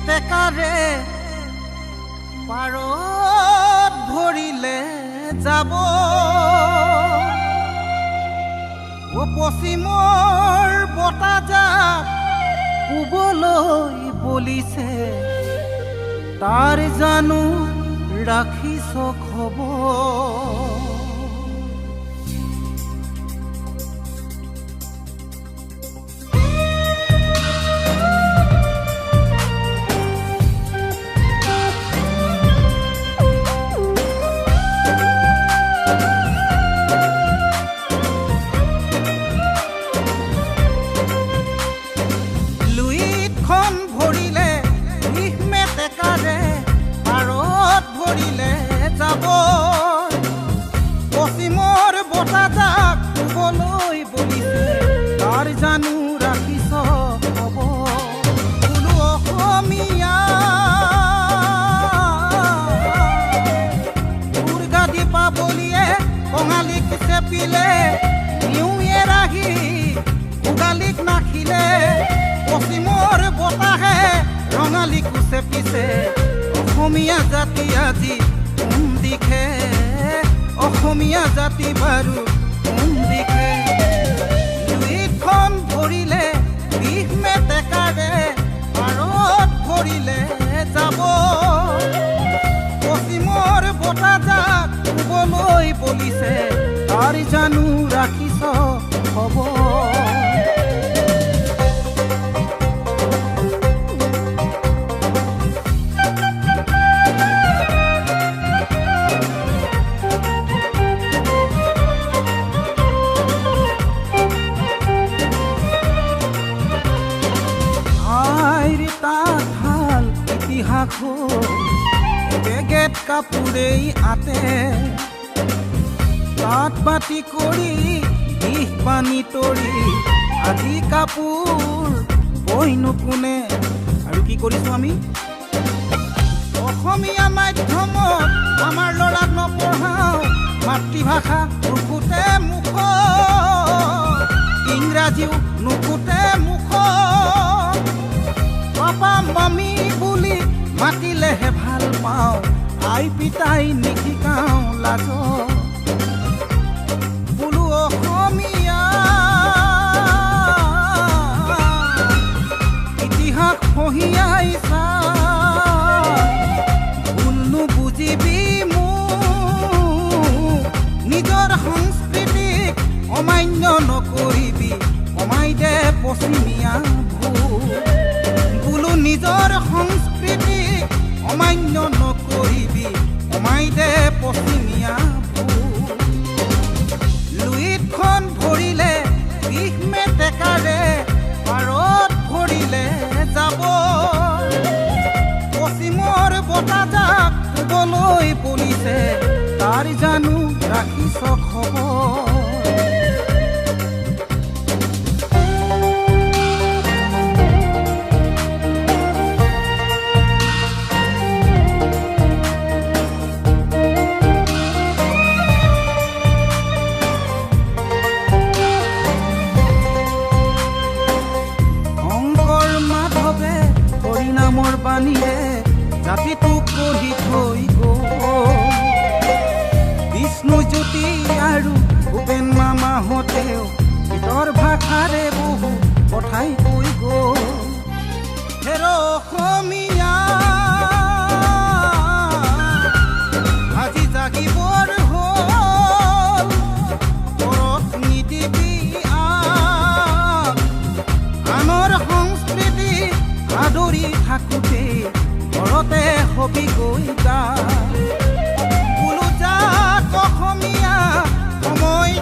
মেটেকাৰে পাৰত ভৰিলে যাব পশ্চিমৰ বতাহজাক পূবলৈ বলিছে তাৰ জানো ৰাখিছ খবৰ পশ্চিমৰ বতাহজাক পূবলৈ বলিছে তাৰ জানো ৰাখিছ খবৰ বোলো অসমীয়া দুৰ্গাদী পাবলিয়ে কঙালীক চেপিলে নিউয়ে ৰাহি ভোগালীক নাখিলে পশ্চিমৰ বতাহে ৰঙালীকো চেপিছে অসমীয়া জাতি আজি কোন দিশে অসমীয়া জাতি বাৰু কোন দিশে দুইখন ভৰিলে বিষ মেটেকাৰে পাৰত ভৰিলে যাব পশ্চিমৰ বতাহজাক পূবলৈ বলিছে তাৰ জানো ৰাখিছ খবৰ বেগেত কাপোৰেই আতে তাঁত বাতি কৰি বিষ পানী তৰি আজি কাপোৰ বৈনো কোনে আৰু কি কৰিছো আমি অসমীয়া মাধ্যমত আমাৰ ল'ৰাক নপঢ়াওঁ মাতৃভাষা নুফুটে মুখ ইংৰাজীও নুফুটে মুখ পাপা মামী বুলি মাতিলেহে ভাল পাওঁ আই পিতাই নিশিকাওঁ লাজ বোলো অসমীয়া ইতিহাস পঢ়িয়াই চা ভুল নুবুজিবি মোক নিজৰ সংস্কৃতিক অমান্য নকৰিবি কমাই দে পশ্চিমীয়া ভুল নিজৰ সংস্কৃতিক অমান্য নকৰিবি কমাই দে পশ্চিমীয়া লুইতখন ভৰিলে বিষ মেটেকাৰে পাৰত ভৰিলে যাব পশ্চিমৰ বতাহজাক পূবলৈ বলিছে তাৰ জানো ৰাখিছ খবৰ বাণীৰে জাতিটোক গঢ়ি থৈ বিষ্ণুজ্যোতি আৰু ভূপেন মামাহঁতেও গীতৰ ভাষাৰে বহু কথাই কৈ হেৰ অসমীয়া আজি জাগিবৰ হ'ল পৰশ নিদিবি আনৰ সংস্কৃতি আদৰি থাকোঁতে ঘৰতে হবি গৈ গা বোলো যাক অসমীয়া সময়